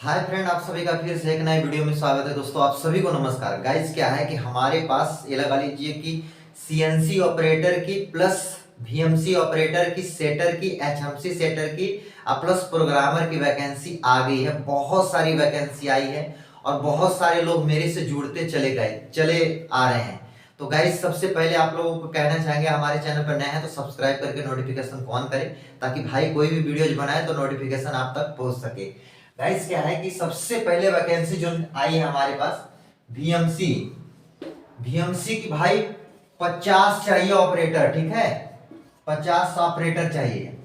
Hi friend, आप सभी का फिर से एक नए वीडियो में स्वागत है। दोस्तों आप सभी को नमस्कार। गाइस क्या है कि हमारे पास ये लगा लीजिए कि सीएनसी ऑपरेटर की प्लस वीएमसी ऑपरेटर की सेटर की एचएमसी सेटर की प्लस प्रोग्रामर की वैकेंसी आ गई है। बहुत सारी वैकेंसी आई है और बहुत सारे लोग मेरे से जुड़ते चले आ रहे हैं। तो गाइस सबसे पहले आप लोगों को कहना चाहेंगे, हमारे चैनल पर नए हैं तो सब्सक्राइब करके नोटिफिकेशन को ऑन करें ताकि भाई कोई भी वीडियोज बनाए तो नोटिफिकेशन आप तक पहुंच सके। गाइस क्या है कि सबसे पहले वैकेंसी जो आई है हमारे पास वीएमसी वीएमसी की भाई 50 चाहिए ऑपरेटर। ठीक है, 50 ऑपरेटर चाहिए।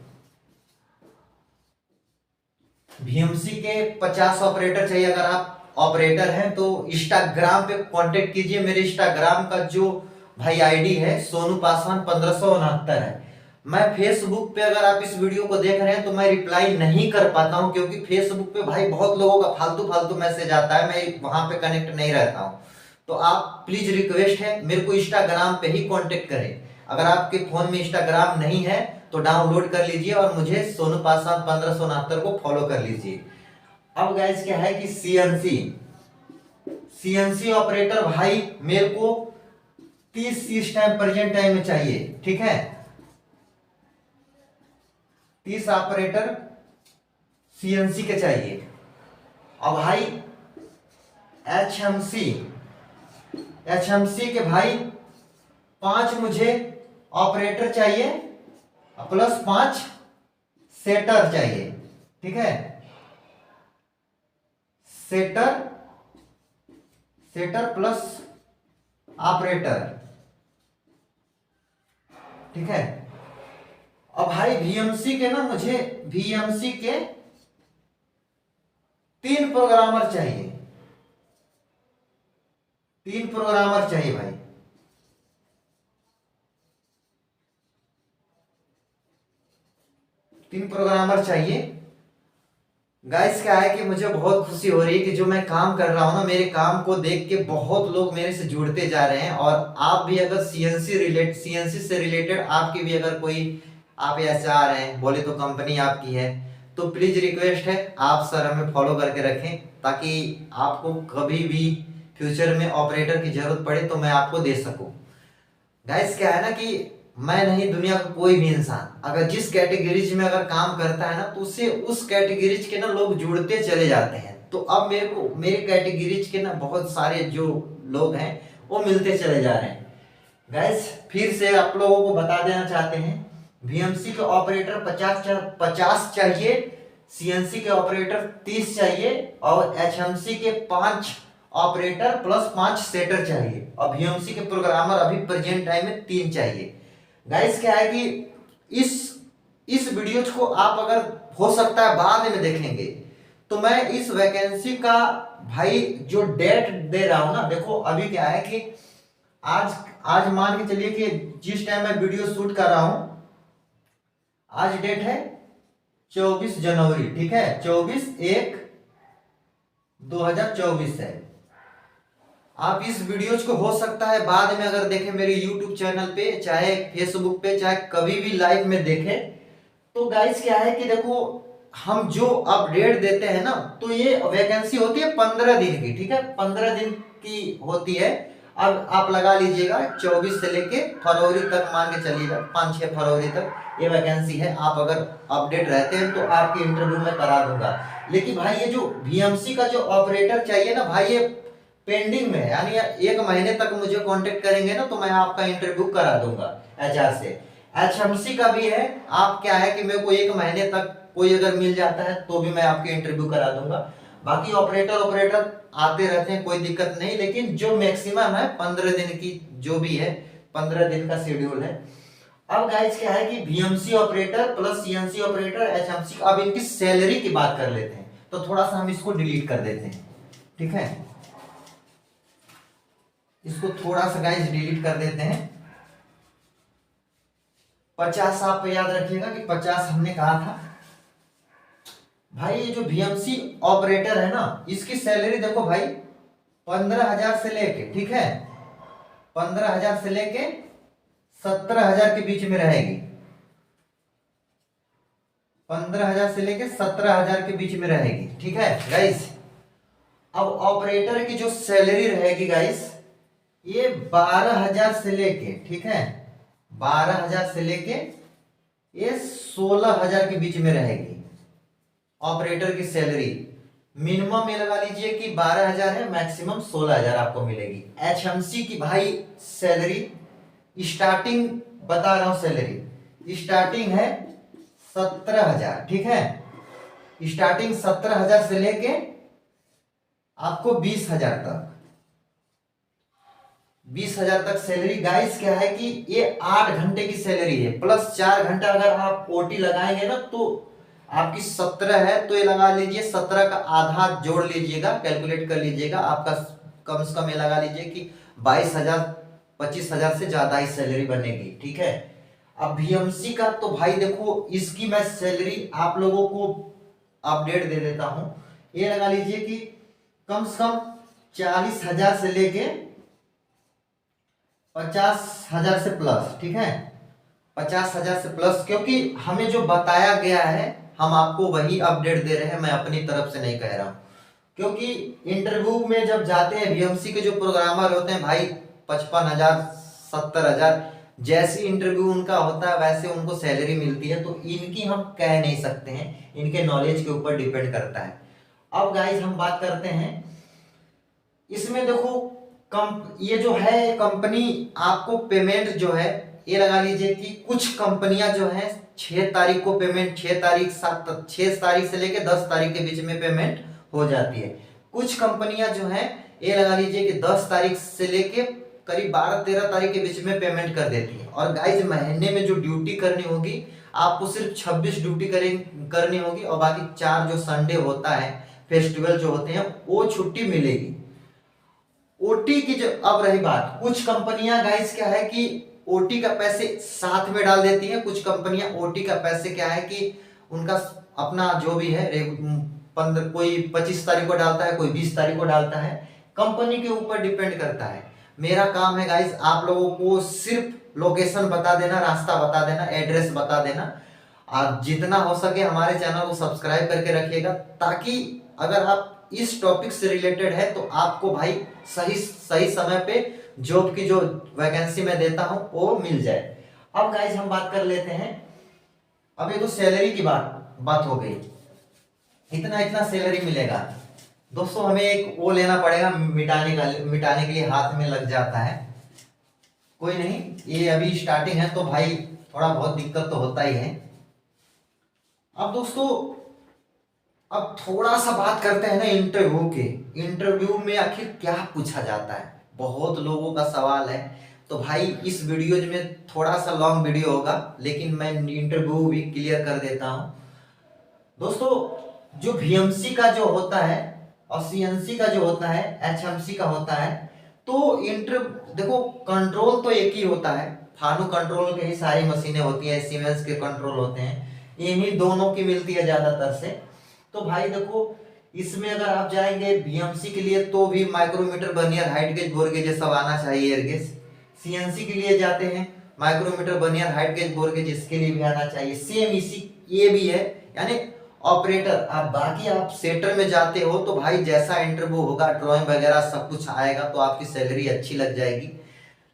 वीएमसी के 50 ऑपरेटर चाहिए। अगर आप ऑपरेटर हैं तो इंस्टाग्राम पे कांटेक्ट कीजिए। मेरे इंस्टाग्राम का जो भाई आईडी है सोनू पासवान 1569 है। मैं फेसबुक पे अगर आप इस वीडियो को देख रहे हैं तो मैं रिप्लाई नहीं कर पाता हूं क्योंकि फेसबुक पे भाई बहुत लोगों का फालतू फालतू मैसेज आता है, मैं वहां पे कनेक्ट नहीं रहता हूं। तो आप प्लीज रिक्वेस्ट है मेरे को इंस्टाग्राम पे ही कांटेक्ट करें। अगर आपके फोन में इंस्टाग्राम नहीं है तो डाउनलोड कर लीजिए और मुझे सोनू पासवान 1569 को फॉलो कर लीजिए। अब गाइस क्या है कि सीएनसी सीएनसी ऑपरेटर भाई मेरे को 30 इस टाइम प्रेजेंट टाइम में चाहिए। ठीक है, 30 ऑपरेटर सीएनसी के चाहिए। और भाई एचएमसी एचएमसी के भाई 5 मुझे ऑपरेटर चाहिए प्लस 5 सेटर चाहिए। ठीक है, सेटर सेटर प्लस ऑपरेटर। ठीक है, अब भाई वीएमसी के ना मुझे वीएमसी के 3 प्रोग्रामर चाहिए। 3 प्रोग्रामर चाहिए भाई। तीन प्रोग्रामर चाहिए। गाइस क्या है कि मुझे बहुत खुशी हो रही है कि जो मैं काम कर रहा हूं ना, मेरे काम को देख के बहुत लोग मेरे से जुड़ते जा रहे हैं। और आप भी अगर सीएनसी से रिलेटेड आपकी भी अगर कोई आप ऐसे आ रहे हैं, बोले तो कंपनी आपकी है, तो प्लीज रिक्वेस्ट है आप सर हमें फॉलो करके रखें ताकि आपको कभी भी फ्यूचर में ऑपरेटर की जरूरत पड़े तो मैं आपको दे सकूं। गाइस क्या है ना कि मैं नहीं, दुनिया का कोई भी इंसान अगर जिस कैटेगरीज में अगर काम करता है ना तो उससे उस कैटेगरीज के ना लोग जुड़ते चले जाते हैं। तो अब मेरे को मेरे कैटेगरीज के ना बहुत सारे जो लोग हैं वो मिलते चले जा रहे हैं। गाइस फिर से आप लोगों को बता देना चाहते हैं, वीएमसी के ऑपरेटर 50 चाहिए, सीएनसी के ऑपरेटर 30 चाहिए और एचएमसी के 5 ऑपरेटर प्लस 5 सेटर चाहिए और वीएमसी के प्रोग्रामर अभी प्रेजेंट टाइम में 3 चाहिए। गाइस क्या है कि इस वीडियो को आप अगर हो सकता है बाद में देखेंगे तो मैं इस वैकेंसी का भाई जो डेट दे रहा हूं ना, देखो अभी क्या है कि आज आज मान के चलिए कि जिस टाइम मैं वीडियो शूट कर रहा हूं, आज डेट है 24 जनवरी। ठीक है, 24/1/2024 है। आप इस वीडियोज को हो सकता है बाद में अगर देखें मेरे यूट्यूब चैनल पे, चाहे फेसबुक पे, चाहे कभी भी लाइव में देखें। तो गाइस क्या है कि देखो हम जो अपडेट देते हैं ना तो ये वैकेंसी होती है 15 दिन की। ठीक है, 15 दिन की होती है। अब आप लगा लीजिएगा 24 से लेके फरवरी तक, मान के चलिएगा 5-6 फरवरी तक ये वैकेंसी है। आप अगर अपडेट रहते हैं तो आपकी इंटरव्यू में करा दूंगा। लेकिन भाई ये जो वीएमसी का जो ऑपरेटर चाहिए ना भाई, ये पेंडिंग में है, यानी 1 महीने तक मुझे कांटेक्ट करेंगे ना तो मैं आपका इंटरव्यू करा दूंगा एचआर से। एचएमसी का भी है। आप क्या है कि मेरे को 1 महीने तक कोई अगर मिल जाता है तो भी मैं आपके इंटरव्यू करा दूंगा। बाकी ऑपरेटर आते रहते हैं, कोई दिक्कत नहीं, लेकिन जो मैक्सिमम है 15 दिन की जो भी है, 15 दिन का शेड्यूल है। अब गाइस क्या है कि VMC operator plus CNC operator HMC, अब इनकी सैलरी की बात कर लेते हैं। तो थोड़ा सा हम इसको डिलीट कर देते हैं। ठीक है, इसको थोड़ा सा गाइस डिलीट कर देते हैं। 50 आप याद रखिएगा कि 50 हमने कहा था। भाई ये जो वीएमसी ऑपरेटर है ना, इसकी सैलरी देखो भाई 15,000 से लेके, ठीक है, 15,000 से लेके 17,000 के बीच में रहेगी। 15,000 से लेके 17,000 के बीच में रहेगी। ठीक है गाइस। अब ऑपरेटर की जो सैलरी रहेगी गाइस, ये 12,000 से लेके, ठीक है, 12,000 से लेके ये 16,000 के बीच में रहेगी ऑपरेटर की सैलरी। मिनिमम ये लगा लीजिए कि 12,000 है, मैक्सिमम 16,000 आपको मिलेगी। एचएमसी की भाई सैलरी स्टार्टिंग बता रहा हूं, सैलरी स्टार्टिंग है 17,000। ठीक है, स्टार्टिंग 17,000 से लेके आपको 20,000 तक, 20,000 तक सैलरी। गाइस क्या है कि ये 8 घंटे की सैलरी है, प्लस 4 घंटा अगर आप ओटी लगाएंगे ना तो आपकी 17 है, तो ये लगा लीजिए 17 का आधा जोड़ लीजिएगा, कैलकुलेट कर लीजिएगा, आपका कम से कम ये लगा लीजिए कि 22,000 25,000 से ज्यादा ही सैलरी बनेगी। ठीक है। अब बीएमसी का तो भाई देखो, इसकी मैं सैलरी आप लोगों को अपडेट दे देता हूं। ये लगा लीजिए कि कम से कम 40,000 से लेके 50,000 से प्लस। ठीक है, 50,000 से प्लस, क्योंकि हमें जो बताया गया है हम आपको वही अपडेट दे रहे हैं, मैं अपनी तरफ से नहीं कह रहा हूं। क्योंकि इंटरव्यू में जब जाते हैं बीएमसी के जो प्रोग्रामर होते हैं भाई, 55,000 70,000 जैसी इंटरव्यू उनका होता है वैसे उनको सैलरी मिलती है, तो इनकी हम कह नहीं सकते हैं, इनके नॉलेज के ऊपर डिपेंड करता है। अब गाइस हम बात करते हैं इसमें, देखो ये जो है कंपनी आपको पेमेंट जो है, ये लगा लीजिए कि कुछ कंपनियां जो है 6 तारीख को पेमेंट, 6 तारीख से लेके 10 तारीख के बीच में पेमेंट हो जाती है। कुछ कंपनियां जो है ये लगा लीजिए कि 10 तारीख से लेके करीब 12-13 तारीख के बीच में पेमेंट कर देती है। और गाइज महीने में जो ड्यूटी करनी होगी आपको सिर्फ 26 ड्यूटी करनी होगी, और बाकी 4 जो संडे होता है, फेस्टिवल जो होते हैं, वो छुट्टी मिलेगी। ओटी की जो अब रही बात, कुछ कंपनियां गाइस क्या है कि ओटी का पैसे साथ में डाल देती है, कुछ कंपनियां ओटी का पैसे क्या है कि उनका अपना जो भी है 15 कोई 25 तारीख को डालता है, कोई 20 तारीख को डालता है, कंपनी के ऊपर डिपेंड करता है। मेरा काम है गाइस आप लोगों को सिर्फ लोकेशन बता देना, रास्ता बता देना, एड्रेस बता देना। आप जितना हो सके हमारे चैनल को सब्सक्राइब करके रखिएगा, ताकि अगर आप इस टॉपिक से रिलेटेड है तो आपको भाई सही समय पे जॉब की जो वैकेंसी मैं देता हूं वो मिल जाए। अब गाइस हम बात कर लेते हैं, अब ये तो सैलरी की बात हो गई, इतना सैलरी मिलेगा। दोस्तों हमें एक वो लेना पड़ेगा, मिटाने के लिए हाथ में लग जाता है, कोई नहीं, ये अभी स्टार्टिंग है तो भाई थोड़ा बहुत दिक्कत तो होता ही है। अब दोस्तों अब थोड़ा सा बात करते हैं ना इंटरव्यू के। इंटरव्यू में आखिर क्या पूछा जाता है, बहुत लोगों का सवाल है। तो भाई इस वीडियो में थोड़ा सा लॉन्ग वीडियो होगा, लेकिन मैं इंटरव्यू भी क्लियर कर देता हूं। दोस्तों जो बीएमसी का जो होता है और सीएनसी का जो होता है, एचएमसी का होता है, तो देखो कंट्रोल तो एक ही होता है, फानू कंट्रोल के ही सारी मशीनें होती हैं, सीमेंस के कंट्रोल होते हैं, इन्हीं दोनों की मिलती है ज्यादातर से। तो भाई देखो इसमें अगर आप जाएंगे बीएमसी के लिए तो भी micrometer, vernier, height gauge, bore gauge सब आना चाहिए, एयर गेज। सीएनसी के लिए जाते हैं micrometer, vernier, height gauge, bore gauge, इसके लिए भी आना चाहिए। सेम इसी ये भी है, यानी ऑपरेटर। आप बाकी आप सेटर में जाते हो तो भाई जैसा इंटरव्यू होगा ड्राइंग वगैरह सब कुछ आएगा तो आपकी सैलरी अच्छी लग जाएगी।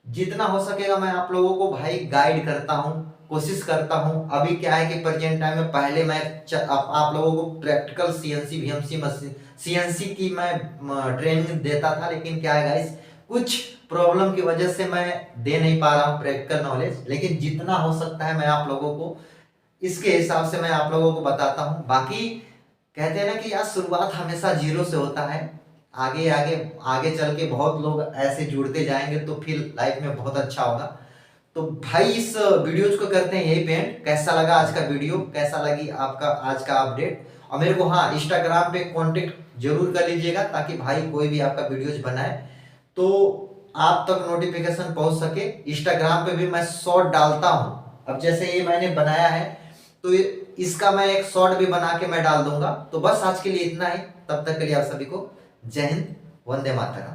जितना हो सकेगा मैं आप लोगों को भाई गाइड करता हूँ, कोशिश करता हूँ। अभी क्या है कि प्रेजेंट टाइम में पहले मैं आप लोगों को practical CNC BMC machine CNC की मैं ट्रेनिंग देता था, लेकिन क्या है गाइस कुछ प्रॉब्लम की वजह से मैं दे नहीं पा रहा हूँ प्रैक्टिकल नॉलेज, लेकिन जितना हो सकता है मैं आप लोगों को इसके हिसाब से मैं आप लोगों को बताता हूँ। बाकी कहते हैं ना कि यार शुरुआत हमेशा जीरो से होता है, आगे आगे आगे चल के बहुत लोग ऐसे जुड़ते जाएंगे तो फिर लाइफ में बहुत अच्छा होगा। तो भाई इस वीडियोज को करते हैं यही पे एंड। कैसा लगा आज का वीडियो, कैसा लगी आपका आज का अपडेट, और मेरे को हाँ इंस्टाग्राम पे कांटेक्ट जरूर कर लीजिएगा, ताकि भाई कोई भी आपका वीडियोज बनाए तो आप तक नोटिफिकेशन पहुंच सके। इंस्टाग्राम पे भी मैं शॉर्ट डालता हूँ, अब जैसे ये मैंने बनाया है तो इसका मैं एक शॉर्ट भी बना के मैं डाल दूंगा। तो बस आज के लिए इतना ही, तब तक के लिए आप सभी को जय हिंद, वंदे मातरम।